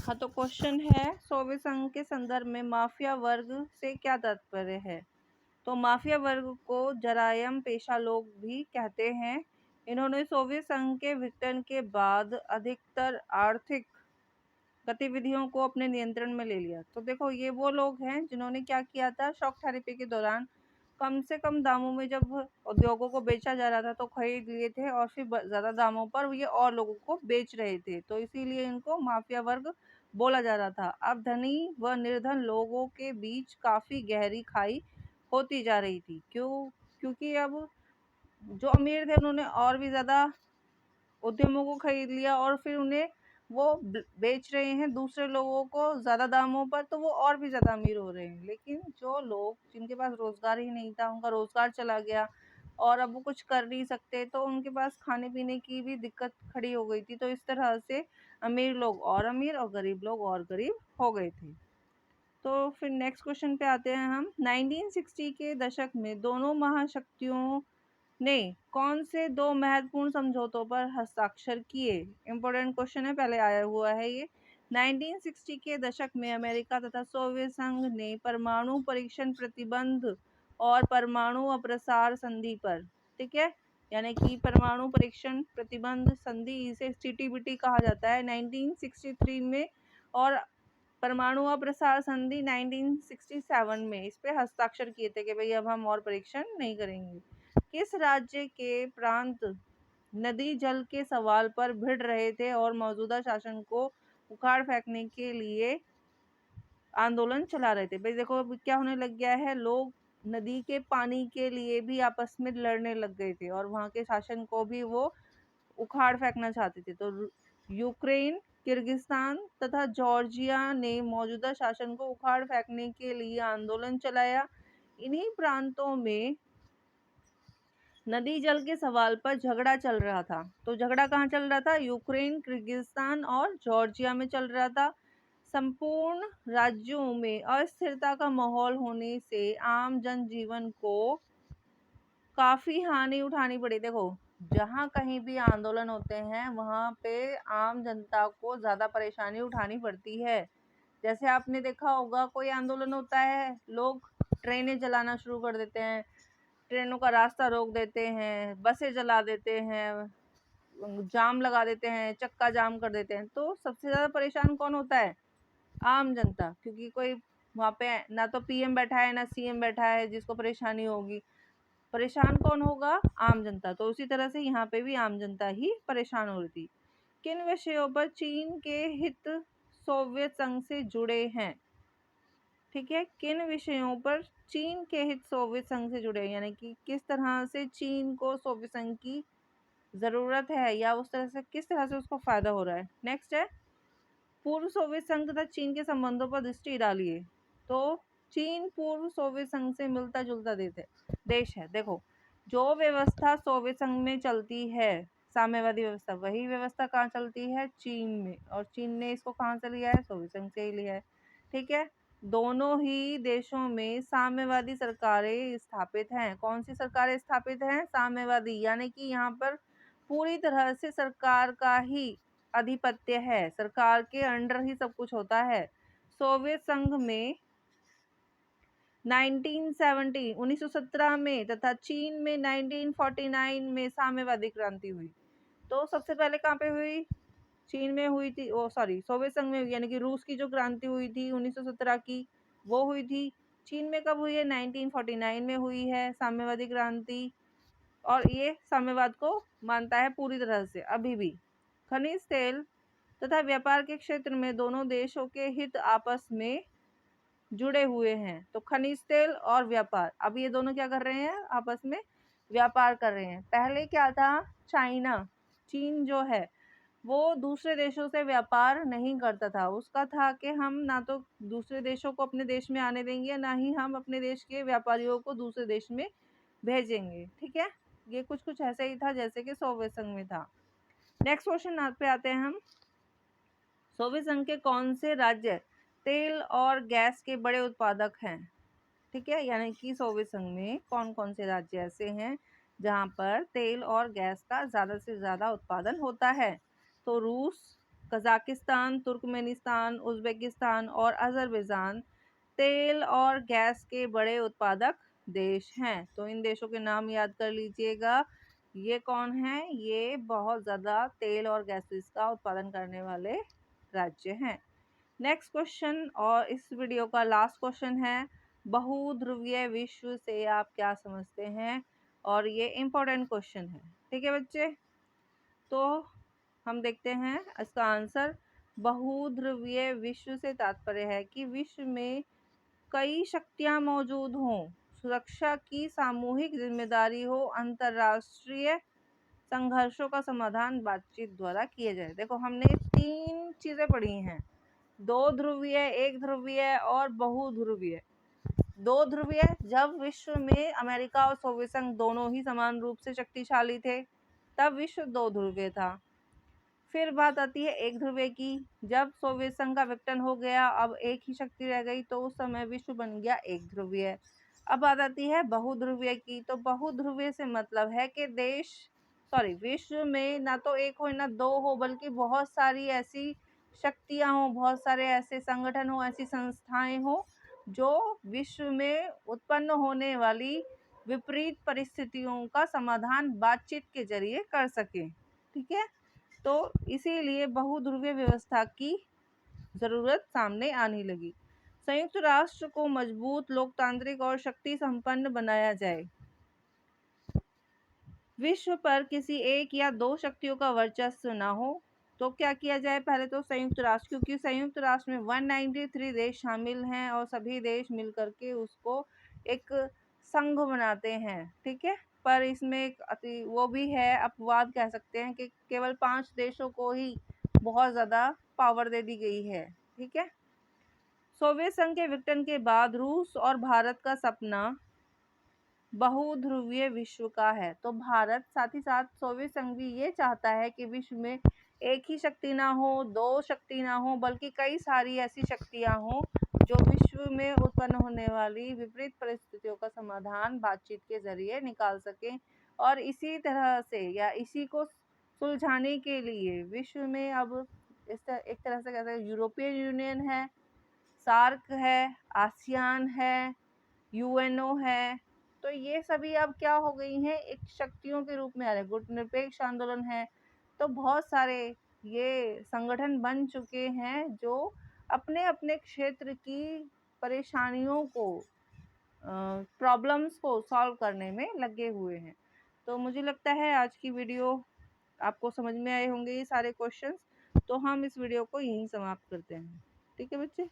हाँ, तो क्वेश्चन है सोवियत संघ के संदर्भ में माफिया वर्ग से क्या तात्पर्य है। तो माफिया वर्ग को जरायम पेशा लोग भी कहते हैं। इन्होंने सोवियत संघ के विघटन के बाद अधिकतर आर्थिक गतिविधियों को अपने नियंत्रण में ले लिया। तो देखो, ये वो लोग हैं जिन्होंने क्या किया था, शॉक थेरेपी के दौरान कम से कम दामों में जब उद्योगों को बेचा जा रहा था तो खरीद लिए थे और फिर ज़्यादा दामों पर ये और लोगों को बेच रहे थे। तो इसीलिए इनको माफिया वर्ग बोला जा रहा था। अब धनी व निर्धन लोगों के बीच काफ़ी गहरी खाई होती जा रही थी। क्योंकि अब जो अमीर थे उन्होंने और भी ज़्यादा उद्यमों को खरीद लिया और फिर उन्हें वो बेच रहे हैं दूसरे लोगों को ज़्यादा दामों पर, तो वो और भी ज़्यादा अमीर हो रहे हैं। लेकिन जो लोग जिनके पास रोज़गार ही नहीं था, उनका रोज़गार चला गया और अब वो कुछ कर नहीं सकते, तो उनके पास खाने पीने की भी दिक्कत खड़ी हो गई थी। तो इस तरह से अमीर लोग और अमीर और गरीब लोग और गरीब हो गए थे। तो फिर नेक्स्ट क्वेश्चन पे आते हैं हम। 1960 के दशक में दोनों महाशक्तियों ने कौन से दो महत्वपूर्ण समझौतों पर हस्ताक्षर किए। इंपॉर्टेंट क्वेश्चन है, पहले आया हुआ है ये। 1960 के दशक में अमेरिका तथा सोवियत संघ ने परमाणु परीक्षण प्रतिबंध और परमाणु अप्रसार संधि पर, ठीक है, यानी कि परमाणु परीक्षण प्रतिबंध संधि, इसे सीटीबीटी कहा जाता है, 1963 में, और परमाणु अप्रसार संधि 1967 में इस पे हस्ताक्षर किए थे कि भाई अब हम और परीक्षण नहीं करेंगे। किस राज्य के प्रांत नदी जल के सवाल पर भिड़ रहे थे और मौजूदा शासन को उखाड़ फेंकने के लिए आंदोलन चला रहे थे। भाई देखो, अब क्या होने लग गया है, लोग नदी के पानी के लिए भी आपस में लड़ने लग गए थे और वहाँ के शासन को भी वो उखाड़ फेंकना चाहते थे। तो यूक्रेन, किर्गिस्तान तथा जॉर्जिया ने मौजूदा शासन को उखाड़ फेंकने के लिए आंदोलन चलाया। इन्हीं प्रांतों में नदी जल के सवाल पर झगड़ा चल रहा था। तो झगड़ा कहाँ चल रहा था? यूक्रेन, किर्गिस्तान और जॉर्जिया में चल रहा था। संपूर्ण राज्यों में अस्थिरता का माहौल होने से आम जनजीवन को काफी हानि उठानी पड़ी। देखो, जहाँ कहीं भी आंदोलन होते हैं वहाँ पे आम जनता को ज्यादा परेशानी उठानी पड़ती है। जैसे आपने देखा होगा, कोई आंदोलन होता है, लोग ट्रेनें जलाना शुरू कर देते हैं, ट्रेनों का रास्ता रोक देते हैं, बसें जला देते हैं, जाम लगा देते हैं, चक्का जाम कर देते हैं। तो सबसे ज्यादा परेशान कौन होता है? आम जनता, क्योंकि कोई वहाँ पे ना तो पीएम बैठा है ना सीएम बैठा है जिसको परेशानी होगी। परेशान कौन होगा? आम जनता। तो उसी तरह से यहाँ पे भी आम जनता ही परेशान हो रही थी। किन विषयों पर चीन के हित सोवियत संघ से जुड़े हैं? ठीक है, किन विषयों पर चीन के हित सोवियत संघ से जुड़े हैं, यानी कि किस तरह से चीन को सोवियत संघ की जरूरत है या उस तरह से किस तरह से उसको फायदा हो रहा है। नेक्स्ट है, पूर्व सोवियत संघ तथा चीन के संबंधों पर दृष्टि डालिए। तो चीन पूर्व सोवियत संघ से मिलता जुलता देश है। देखो, जो व्यवस्था सोवियत संघ में चलती है, साम्यवादी व्यवस्था, वही व्यवस्था कहाँ चलती है? चीन में। और चीन ने इसको कहाँ से लिया है? सोवियत संघ से ही लिया है। ठीक है, दोनों ही देशों में साम्यवादी सरकारें स्थापित हैं। कौन सी सरकारें स्थापित हैं? साम्यवादी, यानी कि यहाँ पर पूरी तरह से सरकार का ही आधिपत्य है, सरकार के अंडर ही सब कुछ होता है। सोवियत संघ में 1917 में तथा चीन में 1949 में साम्यवादी क्रांति हुई। तो सबसे पहले कहाँ पे हुई? चीन में हुई थी, सोवियत संघ में हुई, यानी कि रूस की जो क्रांति हुई थी 1917 की, वो हुई थी। चीन में कब हुई है? 1949 में हुई है साम्यवादी क्रांति। और ये साम्यवाद को मानता है पूरी तरह से अभी भी। खनिज तेल तथा व्यापार के क्षेत्र में दोनों देशों के हित आपस में जुड़े हुए हैं। तो खनिज तेल और व्यापार, अब ये दोनों क्या कर रहे हैं? आपस में व्यापार कर रहे हैं। पहले क्या था? चीन जो है वो दूसरे देशों से व्यापार नहीं करता था। उसका था कि हम ना तो दूसरे देशों को अपने देश में आने देंगे, ना ही हम अपने देश के व्यापारियों को दूसरे देश में भेजेंगे। ठीक है, ये कुछ ऐसा ही था जैसे कि सोवियत संघ में था। नेक्स्ट क्वेश्चन पे आते हैं हम। सोवियत संघ के कौन से राज्य तेल और गैस के बड़े उत्पादक हैं? ठीक है, यानी कि सोवियत संघ में कौन कौन से राज्य ऐसे हैं जहां पर तेल और गैस का ज़्यादा से ज़्यादा उत्पादन होता है? तो रूस, कजाकिस्तान, तुर्कमेनिस्तान, उज़्बेकिस्तान और अज़रबैजान तेल और गैस के बड़े उत्पादक देश हैं। तो इन देशों के नाम याद कर लीजिएगा। ये कौन है? ये बहुत ज़्यादा तेल और गैसेस का उत्पादन करने वाले राज्य हैं। नेक्स्ट क्वेश्चन और इस वीडियो का लास्ट क्वेश्चन है, बहुध्रुवीय विश्व से आप क्या समझते हैं? और ये इम्पोर्टेंट क्वेश्चन है, ठीक है बच्चे। तो हम देखते हैं इसका आंसर। बहुध्रुवीय विश्व से तात्पर्य है कि विश्व में कई शक्तियां मौजूद हों, सुरक्षा की सामूहिक जिम्मेदारी हो, अंतरराष्ट्रीय संघर्षों का समाधान बातचीत द्वारा किया जाए। देखो हमने 3 चीजें पढ़ी हैं, 2 ध्रुवीय, 1 ध्रुवीय और बहुध्रुवीय। 2 ध्रुवीय जब विश्व में अमेरिका और सोवियत संघ दोनों ही समान रूप से शक्तिशाली थे, तब विश्व 2 ध्रुवीय था। फिर बात आती है 1 ध्रुवीय की, जब सोवियत संघ का विघटन हो गया, अब एक ही शक्ति रह गई, तो उस समय विश्व बन गया 1 ध्रुवीय। अब बात आती है बहुध्रुवीय की, तो बहुध्रुवीय से मतलब है कि विश्व में ना तो एक हो ना 2 हो, बल्कि बहुत सारी ऐसी शक्तियां हो, बहुत सारे ऐसे संगठन हो, ऐसी संस्थाएं हो जो विश्व में उत्पन्न होने वाली विपरीत परिस्थितियों का समाधान बातचीत के जरिए कर सके, ठीक है। तो इसीलिए बहुध्रुवीय व्यवस्था की जरूरत सामने आने लगी। संयुक्त राष्ट्र को मजबूत, लोकतांत्रिक और शक्ति संपन्न बनाया जाए। विश्व पर किसी एक या 2 शक्तियों का वर्चस्व न हो, तो क्या किया जाए? पहले तो संयुक्त राष्ट्र, क्योंकि संयुक्त राष्ट्र में 193 देश शामिल हैं और सभी देश मिलकर के उसको एक संघ बनाते हैं, ठीक है। पर इसमें एक वो भी है, अपवाद कह सकते हैं कि केवल 5 देशों को ही बहुत ज़्यादा पावर दे दी गई है, ठीक है। सोवियत संघ के विघटन के बाद रूस और भारत का सपना बहुध्रुवीय विश्व का है। तो भारत साथ ही साथ सोवियत संघ भी ये चाहता है कि विश्व में एक ही शक्ति ना हो, 2 शक्ति ना हो, बल्कि कई सारी ऐसी शक्तियां हों जो विश्व में उत्पन्न होने वाली विपरीत परिस्थितियों का समाधान बातचीत के जरिए निकाल सकें। और इसी तरह से या इसी को सुलझाने के लिए विश्व में अब एक तरह से कहते हैं यूरोपियन यूनियन है, सार्क है, आसियान है, यूएनओ है। तो ये सभी अब क्या हो गई हैं? एक शक्तियों के रूप में आ रहे। गुटनिरपेक्ष आंदोलन है, तो बहुत सारे ये संगठन बन चुके हैं जो अपने अपने क्षेत्र की परेशानियों को, प्रॉब्लम्स को सॉल्व करने में लगे हुए हैं। तो मुझे लगता है आज की वीडियो आपको समझ में आए होंगे ये सारे क्वेश्चंस। तो हम इस वीडियो को यहीं समाप्त करते हैं, ठीक है बच्चे।